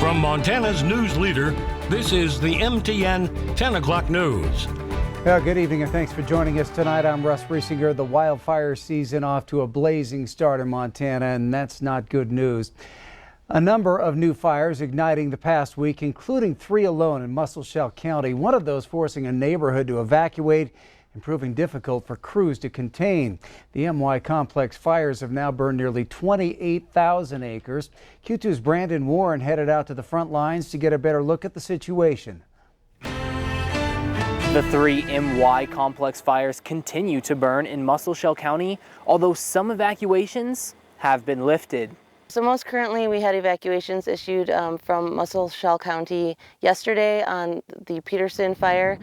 From Montana's news leader, this is the MTN 10 o'clock news. Well, good evening and thanks for joining us tonight. I'm Russ Riesinger. The wildfire season off to a blazing start in Montana, and that's not good news. A number of new fires igniting the past week, including 3 alone in Muscle County. One of those forcing a neighborhood to evacuate and proving difficult for crews to contain. The MY complex fires have now burned nearly 28,000 acres. Q2's Brandon Warren headed out to the front lines to get a better look at the situation. The 3 MY complex fires continue to burn in Muscle County, although some evacuations have been lifted. So most currently we had evacuations issued from Muscle County yesterday on the Peterson fire.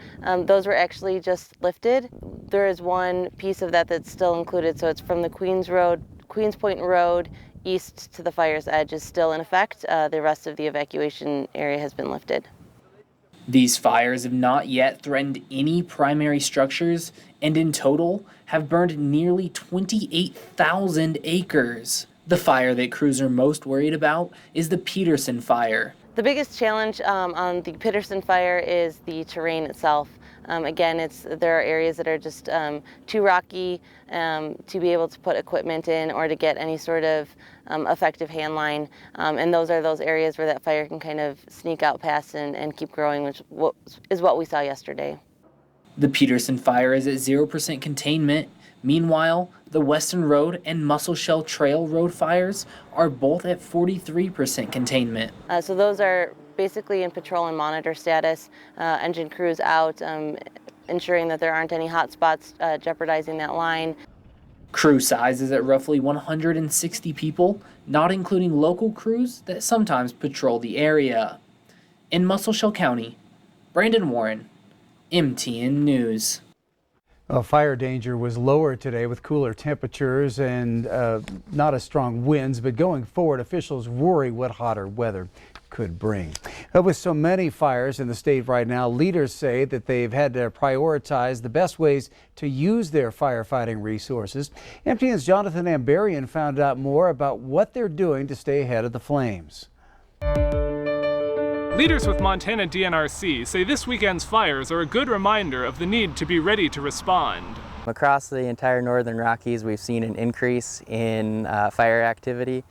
Those were actually just lifted. There is one piece of that that's still included, so it's from the Queens Point Road east to the fire's edge is still in effect. The rest of the evacuation area has been lifted. These fires have not yet threatened any primary structures and in total have burned nearly 28,000 acres. The fire that crews are most worried about is the Peterson fire. The biggest challenge on the Peterson fire is the terrain itself. Again, there are areas that are just too rocky to be able to put equipment in or to get any sort of effective handline. And those are those areas where that fire can kind of sneak out past and keep growing, which is what we saw yesterday. The Peterson fire is at 0% containment. Meanwhile, the Western Road and Muscle Shell Trail Road fires are both at 43% containment. So those are basically in patrol and monitor status, engine crews out, ensuring that there aren't any hot spots jeopardizing that line. Crew size is at roughly 160 people, not including local crews that sometimes patrol the area. In Muscle Shell County, Brandon Warren, MTN News. Fire danger was lower today with cooler temperatures and not as strong winds, but going forward, officials worry what hotter weather could bring. With so many fires in the state right now, leaders say that they've had to prioritize the best ways to use their firefighting resources. MTN's Jonathan Ambarian found out more about what they're doing to stay ahead of the flames. Leaders with Montana DNRC say this weekend's fires are a good reminder of the need to be ready to respond. Across the entire Northern Rockies, we've seen an increase in fire activity,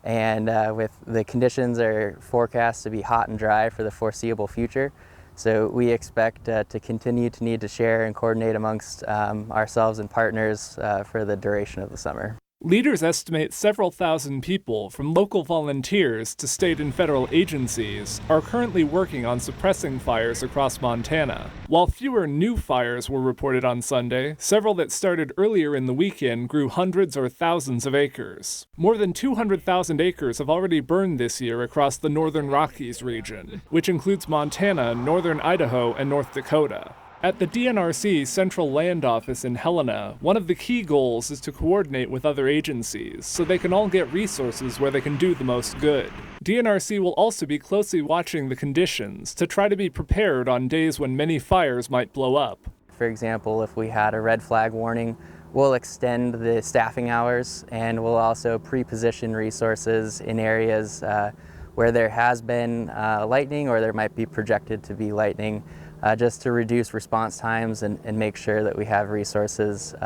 and with the conditions are forecast to be hot and dry for the foreseeable future. So we expect to continue to need to share and coordinate amongst ourselves and partners for the duration of the summer. Leaders estimate several thousand people, from local volunteers to state and federal agencies, are currently working on suppressing fires across Montana. While fewer new fires were reported on Sunday, several that started earlier in the weekend grew hundreds or thousands of acres. More than 200,000 acres have already burned this year across the Northern Rockies region, which includes Montana, northern Idaho, and North Dakota. At the DNRC Central Land Office in Helena, one of the key goals is to coordinate with other agencies so they can all get resources where they can do the most good. DNRC will also be closely watching the conditions to try to be prepared on days when many fires might blow up. For example, if we had a red flag warning, we'll extend the staffing hours, and we'll also pre-position resources in areas where there has been lightning or there might be projected to be lightning, just to reduce response times and make sure that we have resources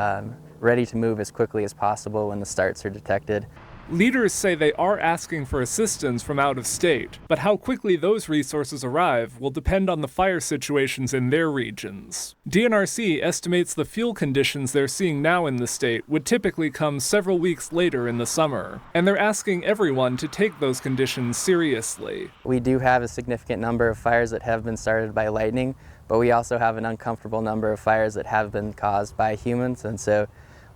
ready to move as quickly as possible when the starts are detected. Leaders say they are asking for assistance from out of state, but how quickly those resources arrive will depend on the fire situations in their regions. DNRC estimates the fuel conditions they're seeing now in the state would typically come several weeks later in the summer, and they're asking everyone to take those conditions seriously. We do have a significant number of fires that have been started by lightning, but we also have an uncomfortable number of fires that have been caused by humans, and so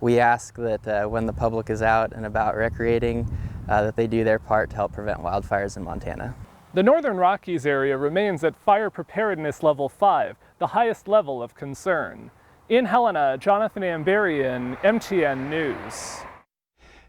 we ask that when the public is out and about recreating, that they do their part to help prevent wildfires in Montana. The Northern Rockies area remains at fire preparedness level 5, the highest level of concern. In Helena, Jonathan Ambarian, MTN News.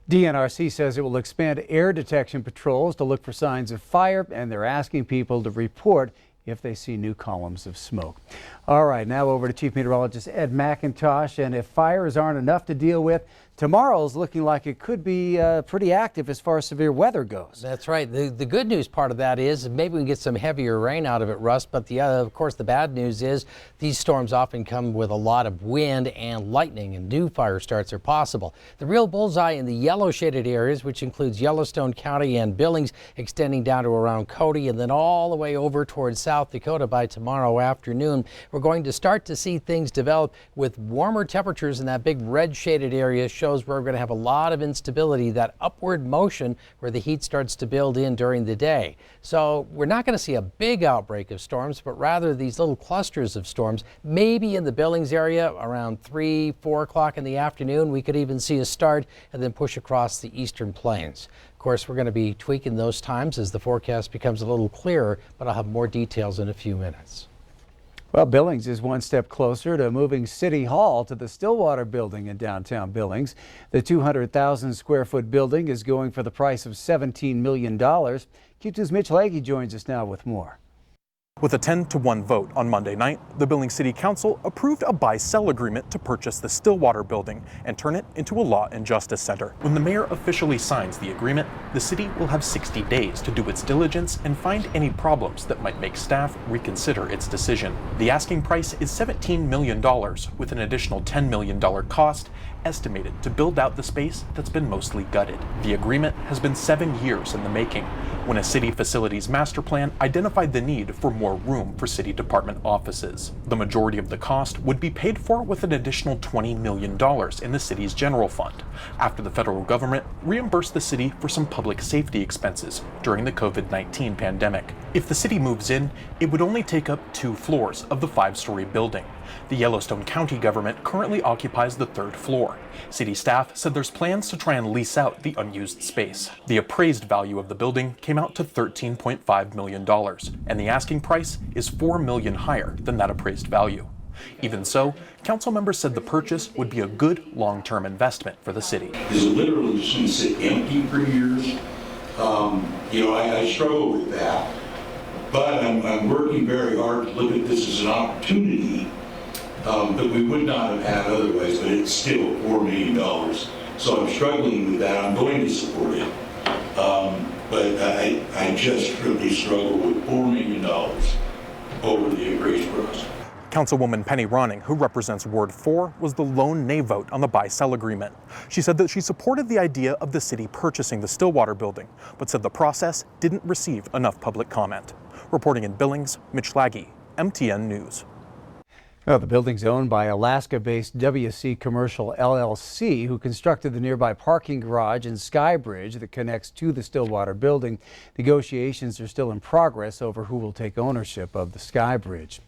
DNRC says it will expand air detection patrols to look for signs of fire, and they're asking people to report if they see new columns of smoke. All right, now over to Chief Meteorologist Ed McIntosh. And if fires aren't enough to deal with, tomorrow's looking like it could be pretty active as far as severe weather goes. That's right. The good news part of that is maybe we can get some heavier rain out of it, Russ. But of course, the bad news is these storms often come with a lot of wind and lightning, and new fire starts are possible. The real bullseye in the yellow shaded areas, which includes Yellowstone County and Billings, extending down to around Cody and then all the way over towards South Dakota by tomorrow afternoon. We're going to start to see things develop with warmer temperatures in that big red shaded area. Shows we're going to have a lot of instability, that upward motion where the heat starts to build in during the day. So we're not going to see a big outbreak of storms, but rather these little clusters of storms, maybe in the Billings area around 3, 4 o'clock in the afternoon. We could even see a start and then push across the eastern plains. Of course, we're going to be tweaking those times as the forecast becomes a little clearer, but I'll have more details in a few minutes. Well, Billings is one step closer to moving City Hall to the Stillwater building in downtown Billings. The 200,000 square foot building is going for the price of $17 million. Q2's Mitch Legge joins us now with more. With a 10-1 vote on Monday night, the Billings City Council approved a buy-sell agreement to purchase the Stillwater building and turn it into a law and justice center. When the mayor officially signs the agreement, the city will have 60 days to do its diligence and find any problems that might make staff reconsider its decision. The asking price is $17 million, with an additional $10 million cost estimated to build out the space that's been mostly gutted. The agreement has been 7 years in the making, when a city facilities master plan identified the need for more room for city department offices. The majority of the cost would be paid for with an additional $20 million in the city's general fund, after the federal government reimbursed the city for some public safety expenses during the COVID-19 pandemic. If the city moves in, it would only take up 2 floors of the 5-story building. The Yellowstone County government currently occupies the 3rd floor. City staff said there's plans to try and lease out the unused space. The appraised value of the building came out to $13.5 million, and the asking price is $4 million higher than that appraised value. Even so, council members said the purchase would be a good long-term investment for the city. Is it literally just going to sit empty for years? I struggle with that, but I'm working very hard to look at this as an opportunity that we would not have had otherwise, but it's still $4 million. So I'm struggling with that. I'm going to support it. But I just really struggle with $4 million over the appraised price. Councilwoman Penny Ronning, who represents Ward 4, was the lone nay vote on the buy-sell agreement. She said that she supported the idea of the city purchasing the Stillwater building, but said the process didn't receive enough public comment. Reporting in Billings, Mitch Legge, MTN News. Well, the building's owned by Alaska-based WC Commercial LLC, who constructed the nearby parking garage and sky bridge that connects to the Stillwater building. Negotiations are still in progress over who will take ownership of the sky bridge.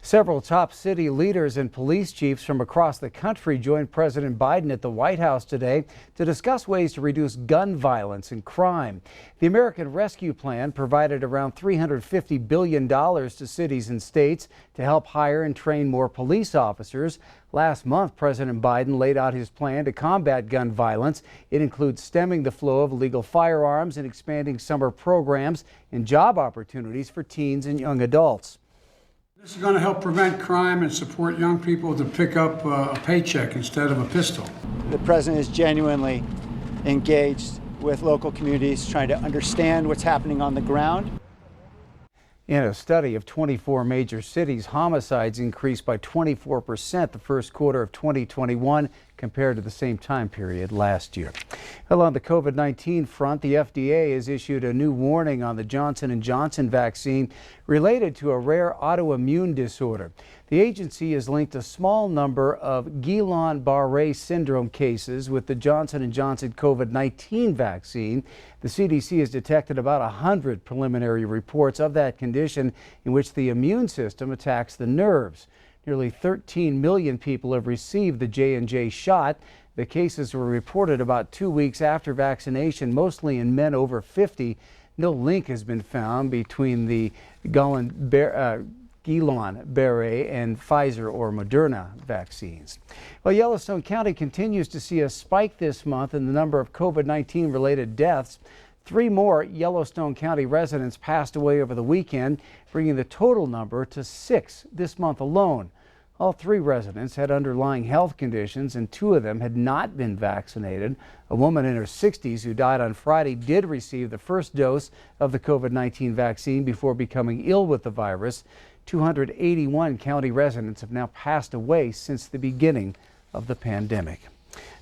Several top city leaders and police chiefs from across the country joined President Biden at the White House today to discuss ways to reduce gun violence and crime. The American Rescue Plan provided around $350 billion to cities and states to help hire and train more police officers. Last month, President Biden laid out his plan to combat gun violence. It includes stemming the flow of illegal firearms and expanding summer programs and job opportunities for teens and young adults. This is going to help prevent crime and support young people to pick up a paycheck instead of a pistol. The president is genuinely engaged with local communities, trying to understand what's happening on the ground. In a study of 24 major cities, homicides increased by 24% the first quarter of 2021 compared to the same time period last year. Well, on the COVID-19 front, the FDA has issued a new warning on the Johnson & Johnson vaccine related to a rare autoimmune disorder. The agency has linked a small number of Guillain-Barré syndrome cases with the Johnson & Johnson COVID-19 vaccine. The CDC has detected about 100 preliminary reports of that condition in which the immune system attacks the nerves. Nearly 13 million people have received the J&J shot. The cases were reported about 2 weeks after vaccination, mostly in men over 50. No link has been found between the Guillain-Barré and Pfizer or Moderna vaccines. Well, Yellowstone County continues to see a spike this month in the number of COVID-19 related deaths. 3 more Yellowstone County residents passed away over the weekend, bringing the total number to 6 this month alone. All 3 residents had underlying health conditions, and 2 of them had not been vaccinated. A woman in her 60s who died on Friday did receive the first dose of the COVID-19 vaccine before becoming ill with the virus. 281 county residents have now passed away since the beginning of the pandemic.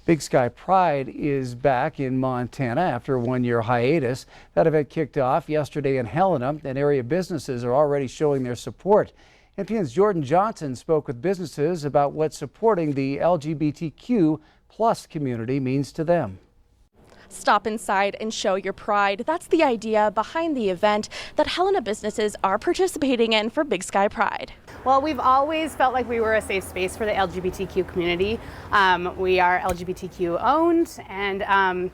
Big Sky Pride is back in Montana after a 1-year hiatus. That event kicked off yesterday in Helena, and area businesses are already showing their support. MTN's Jordan Johnson spoke with businesses about what supporting the LGBTQ plus community means to them. Stop inside and show your pride. That's the idea behind the event that Helena businesses are participating in for Big Sky Pride. Well, we've always felt like we were a safe space for the LGBTQ community. We are LGBTQ owned, and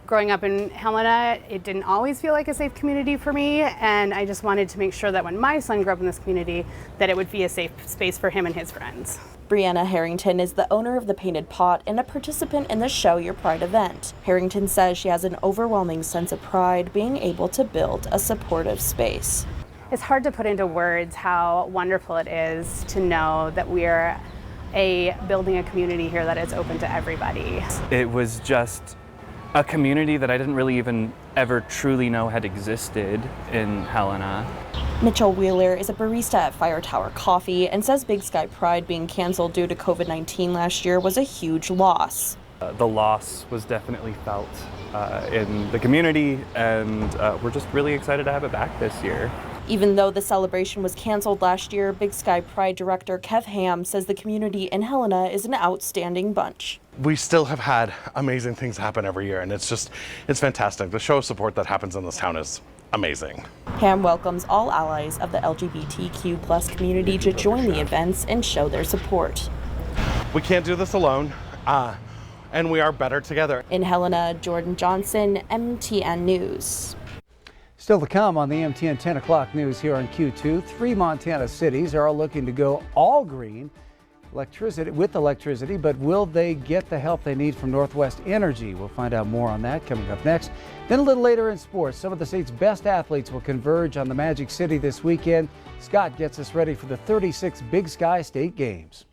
growing up in Helena, it didn't always feel like a safe community for me, and I just wanted to make sure that when my son grew up in this community, that it would be a safe space for him and his friends. Brianna Harrington is the owner of the Painted Pot and a participant in the Show Your Pride event. Harrington says she has an overwhelming sense of pride being able to build a supportive space. It's hard to put into words how wonderful it is to know that we are building a community here that is open to everybody. It was just a community that I didn't really even ever truly know had existed in Helena. Mitchell Wheeler is a barista at Fire Tower Coffee and says Big Sky Pride being canceled due to COVID-19 last year was a huge loss. The loss was definitely felt in the community, and we're just really excited to have it back this year. Even though the celebration was canceled last year, Big Sky Pride director Kev Ham says the community in Helena is an outstanding bunch. We still have had amazing things happen every year, and it's fantastic. The show of support that happens in this town is amazing. Ham welcomes all allies of the LGBTQ plus community to join the events and show their support. We can't do this alone, and we are better together. In Helena, Jordan Johnson, MTN News. Still to come on the MTN 10 o'clock news here on Q2. 3 Montana cities are all looking to go all green with electricity, but will they get the help they need from Northwest Energy? We'll find out more on that coming up next. Then a little later in sports, some of the state's best athletes will converge on the Magic City this weekend. Scott gets us ready for the 36th Big Sky State Games.